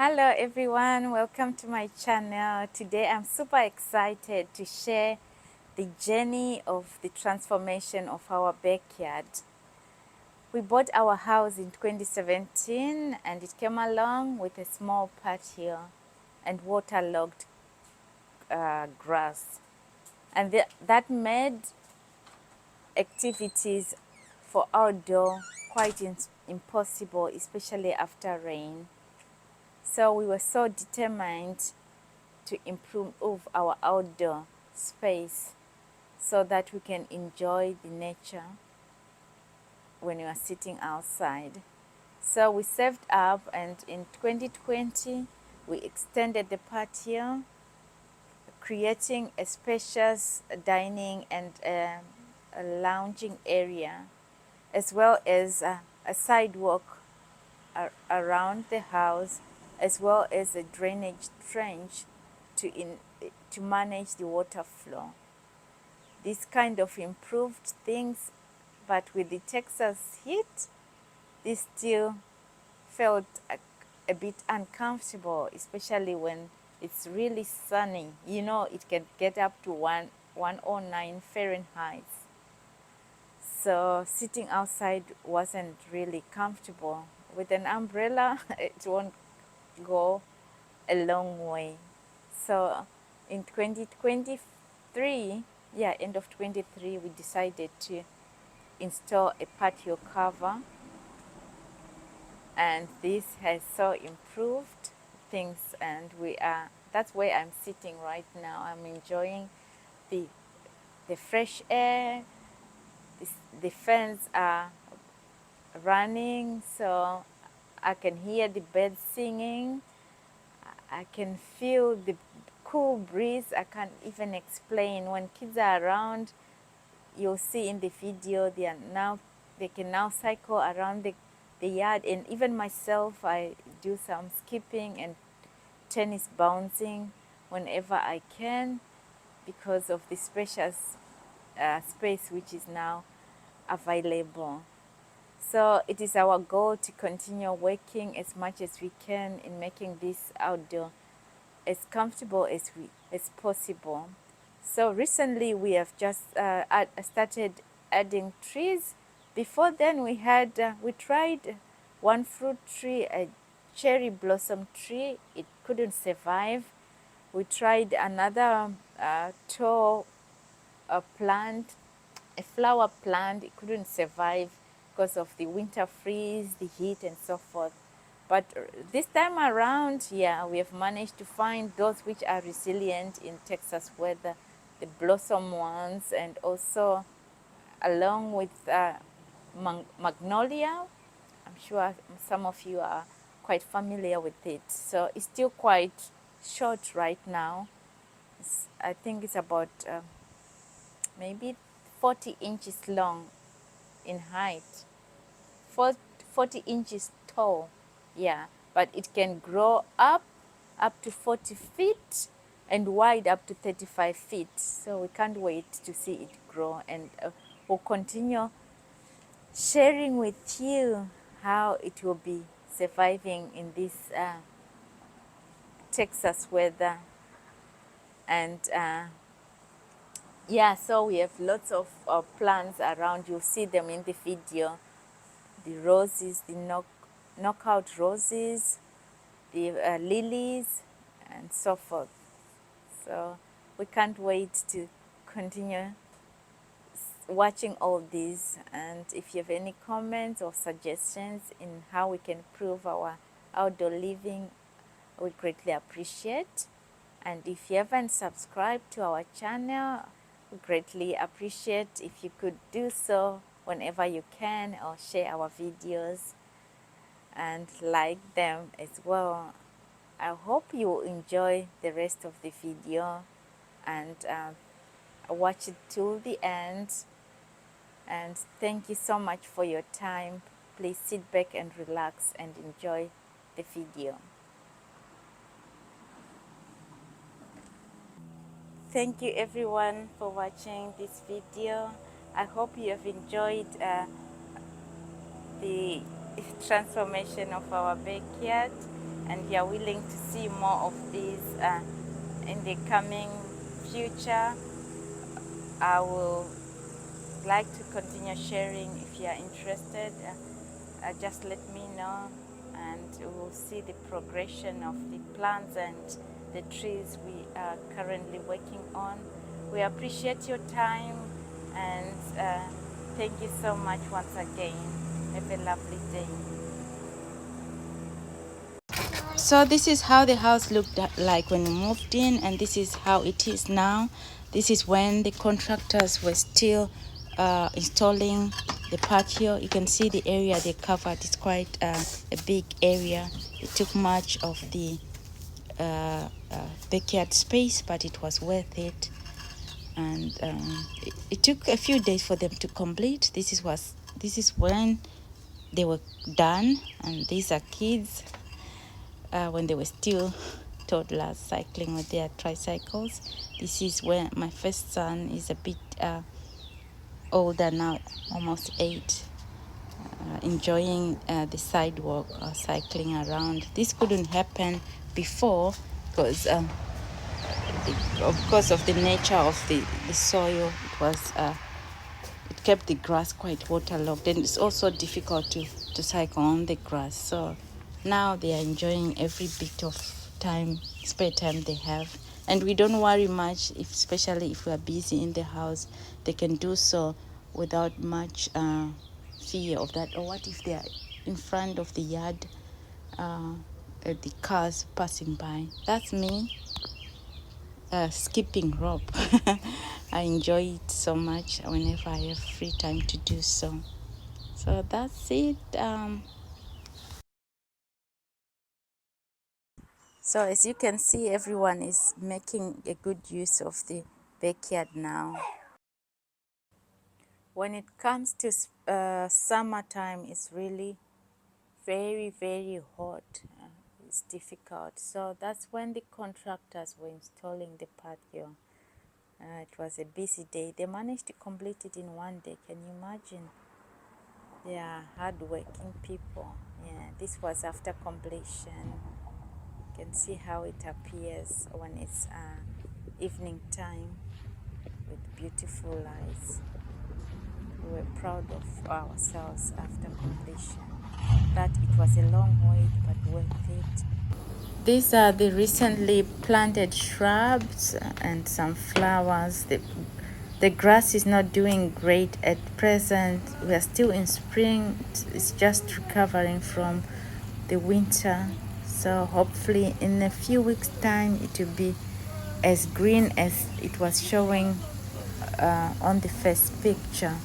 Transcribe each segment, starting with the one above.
Hello everyone, welcome to my channel. Today I'm super excited to share the journey of the transformation of our backyard. We bought our house in 2017 and it came along with a small patio and waterlogged grass. And that made activities for outdoor quite impossible, especially after rain. So we were so determined to improve our outdoor space so that we can enjoy the nature when we are sitting outside. So we saved up, and in 2020 we extended the patio, creating a spacious dining and a lounging area, as well as a sidewalk around the house, as well as a drainage trench to manage the water flow. This kind of improved things, but with the Texas heat, this still felt a bit uncomfortable, especially when it's really sunny. You know, it can get up to 109 Fahrenheit. So sitting outside wasn't really comfortable. With an umbrella, it won't go a long way. So in 2023, end of 23, we decided to install a patio cover, and this has so improved things, and that's where I'm sitting right now. I'm enjoying the fresh air. The fans are running, so I can hear the birds singing. I can feel the cool breeze. I can't even explain. When kids are around, you'll see in the video they can now cycle around the yard, and even myself, I do some skipping and tennis bouncing whenever I can because of the spacious space which is now available. So it is our goal to continue working as much as we can in making this outdoor as comfortable as possible. So recently we have just started adding trees. Before then we tried one fruit tree, a cherry blossom tree. It couldn't survive. We tried another tall plant, a flower plant. It couldn't survive because of the winter freeze, the heat, and so forth. But this time around, we have managed to find those which are resilient in Texas weather, the blossom ones, and also along with magnolia. I'm sure some of you are quite familiar with it. So it's still quite short right now. I think it's about maybe 40 inches long in height, 40 inches tall, but it can grow up to 40 feet and wide up to 35 feet. So we can't wait to see it grow, and we'll continue sharing with you how it will be surviving in this Texas weather. And so we have lots of plants around. You'll see them in the video. The roses, the knockout roses, the lilies, and so forth. So we can't wait to continue watching all these. And if you have any comments or suggestions in how we can improve our outdoor living, we greatly appreciate. And if you haven't subscribed to our channel, we greatly appreciate if you could do so whenever you can, or share our videos and like them as well. I hope you will enjoy the rest of the video and watch it till the end. And thank you so much for your time. Please sit back and relax and enjoy the video. Thank you everyone for watching this video. I hope you have enjoyed the transformation of our backyard. and we are willing to see more of these in the coming future. I will like to continue sharing. If you are interested, just let me know, and we'll see the progression of the plants and the trees we are currently working on. We appreciate your time, and thank you so much once again. Have a lovely day. So this is how the house looked like when we moved in, and this is how it is now. This is when the contractors were still installing the patio. You can see the area they covered. It's quite a big area. It took much of the backyard space, but it was worth it. And it took a few days for them to complete. This is when they were done, and these are kids when they were still toddlers cycling with their tricycles. This is when my first son is a bit older now, almost 8, enjoying the sidewalk, cycling around. This couldn't happen before because of course of the nature of the soil. It kept the grass quite waterlogged, and it's also difficult to cycle on the grass. So now they are enjoying every bit of spare time they have, and we don't worry much, especially if we are busy in the house. They can do so without much fear of that. Or what if they are in front of the yard, the cars passing by? That's me skipping rope. I enjoy it so much whenever I have free time to do so. So that's it. So as you can see, everyone is making a good use of the backyard now. When it comes to summertime, it's really very, very hot. It's difficult. So that's when the contractors were installing the patio. It was a busy day. They managed to complete it in one day. Can you imagine? They are hard-working people. Yeah, this was after completion. You can see how it appears when it's evening time with beautiful lights. We were proud of ourselves after completion. That it was a long wait, but worth it. These are the recently planted shrubs and some flowers. The grass is not doing great at present. We are still in spring. It's just recovering from the winter. So hopefully in a few weeks' time it will be as green as it was showing on the first picture.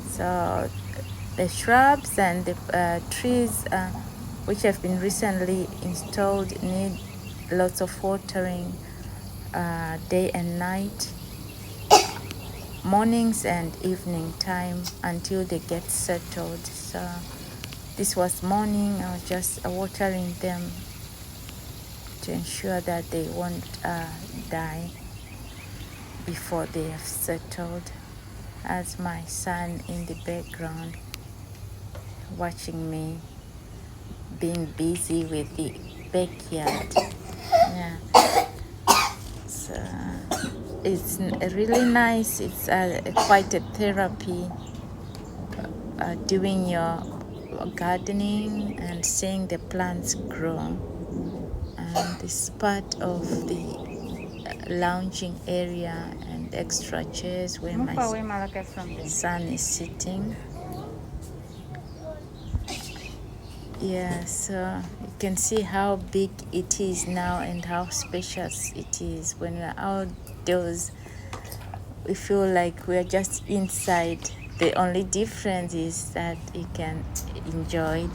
So the shrubs and the trees which have been recently installed need lots of watering day and night, mornings and evening time, until they get settled. So this was morning. I was just watering them to ensure that they won't die before they have settled. As my son in the background watching me being busy with the backyard. Yeah, so it's really nice. It's quite a therapy doing your gardening and seeing the plants grow. And this part of the lounging area and extra chairs where my son is sitting. Yeah, so you can see how big it is now and how spacious it is. When we're outdoors, we feel like we're just inside. The only difference is that you can enjoy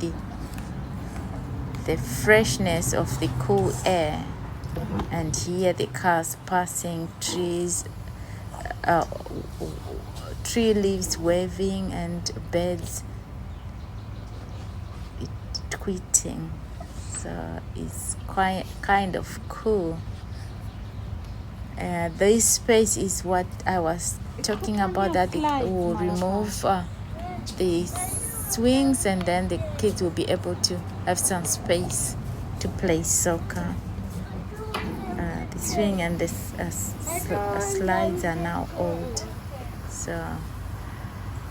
the freshness of the cool air and hear the cars passing, tree leaves waving, and birds tweeting. So it's quite kind of cool. This space is what I was talking about, that it will remove the swings, and then the kids will be able to have some space to play soccer. The swing and the slides are now old, so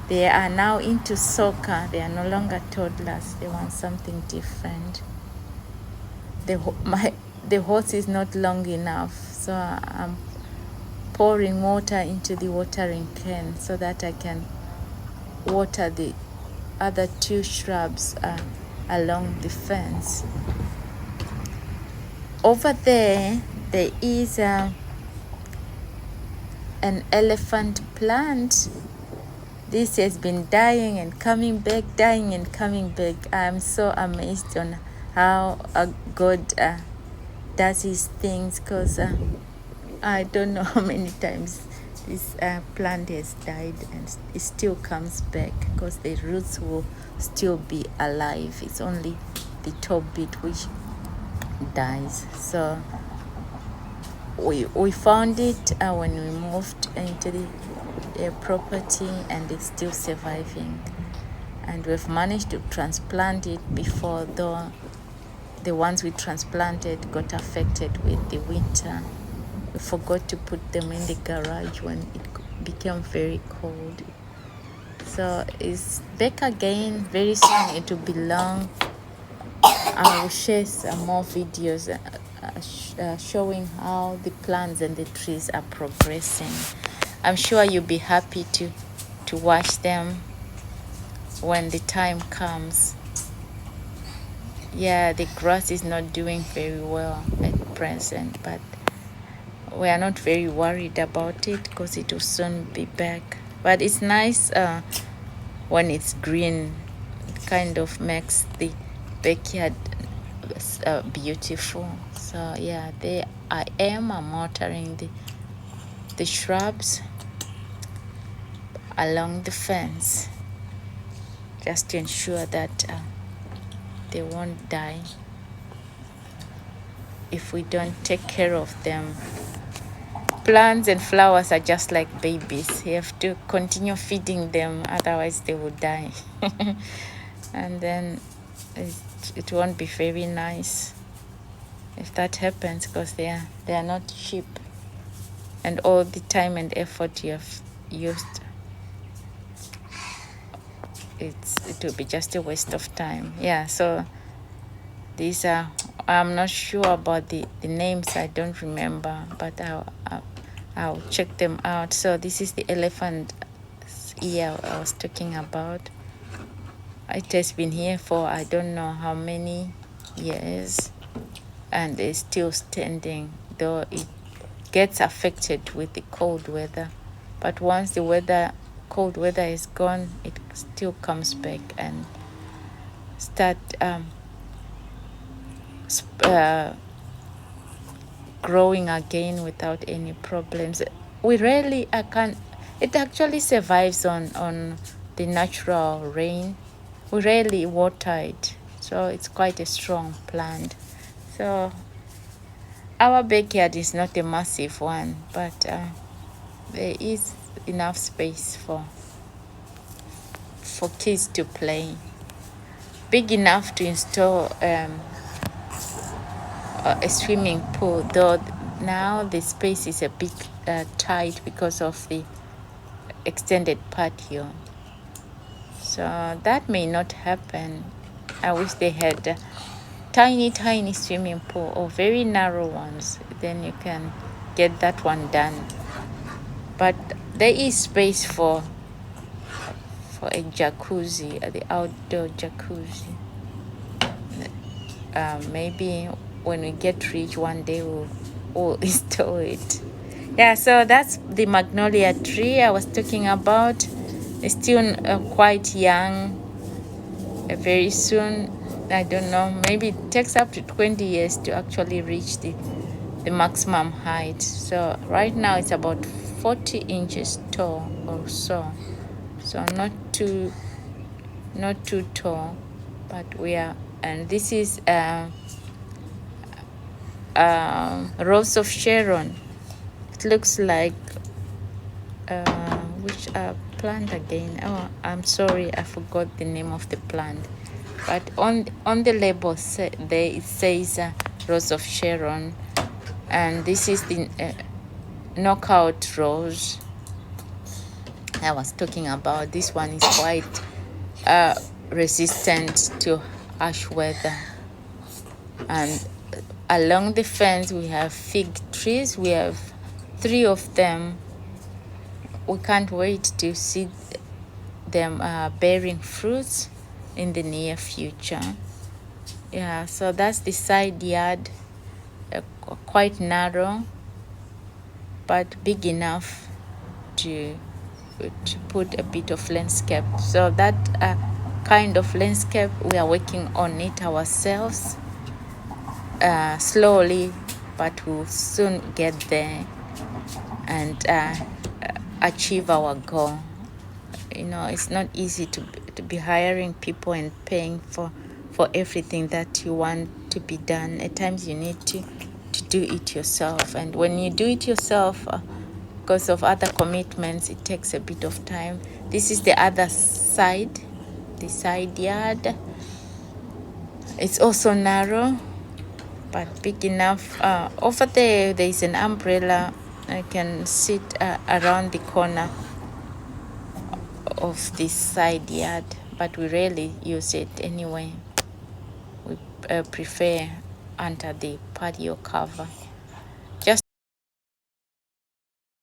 they are now into soccer. They are no longer toddlers. They want something different. The hose is not long enough, so I'm pouring water into the watering can so that I can water the other 2 shrubs along the fence. Over there is an elephant plant. This has been dying and coming back, dying and coming back. I'm so amazed on how God does his things, because I don't know how many times this plant has died and it still comes back, because the roots will still be alive. It's only the top bit which dies. So we found it when we moved into the property, and it's still surviving, and we've managed to transplant it before the ones we transplanted got affected with the winter. We forgot to put them in the garage when it became very cold. So it's back again very soon. It will be long. I will share some more videos showing how the plants and the trees are progressing. I'm sure you'll be happy to watch them when the time comes. Yeah, the grass is not doing very well at present, but we are not very worried about it because it will soon be back. But it's nice when it's green. It kind of makes the backyard beautiful. So yeah, I am watering the shrubs along the fence, just to ensure that they won't die if we don't take care of them. Plants and flowers are just like babies. You have to continue feeding them, otherwise they will die. And then it won't be very nice if that happens, because they are not cheap, and all the time and effort you have used, it will be just a waste of time. Yeah, so these are, I'm not sure about the names, I don't remember, but I'll check them out. So this is the elephant ear I was talking about. It has been here for I don't know how many years, and it's still standing, though it gets affected with the cold weather. But once the cold weather is gone, it still comes back and start growing again without any problems. We rarely it actually survives on the natural rain. We rarely water it, so it's quite a strong plant. So our backyard is not a massive one, but there is enough space for kids to play. Big enough to install a swimming pool, though now the space is a bit tight because of the extended patio. So that may not happen. I wish they had a tiny swimming pool, or very narrow ones, then you can get that one done. But there is space for a jacuzzi, the outdoor jacuzzi. Maybe when we get rich one day we'll install it. Yeah, so that's the magnolia tree I was talking about. It's still quite young. Very soon, I don't know, maybe it takes up to 20 years to actually reach the maximum height. So right now it's about 40 inches tall or so. So not too tall, but we are, and this is Rose of Sharon. It looks like which plant again? Oh, I'm sorry, I forgot the name of the plant. but on the label there it says Rose of Sharon, and this is the knockout rose I was talking about. This one is quite resistant to harsh weather. And along the fence we have fig trees. We have 3 of them. We can't wait to see them bearing fruits in the near future. Yeah, so that's the side yard, quite narrow but big enough to put a bit of landscape. So that kind of landscape, we are working on it ourselves, slowly, but we'll soon get there and achieve our goal. You know, it's not easy to be hiring people and paying for everything that you want to be done. At times you need to do it yourself, and when you do it yourself, because of other commitments, it takes a bit of time. This is the other side, the side yard. It's also narrow but big enough. Over there is an umbrella. I can sit around the corner of this side yard, but we rarely use it anyway. We prefer under the patio cover.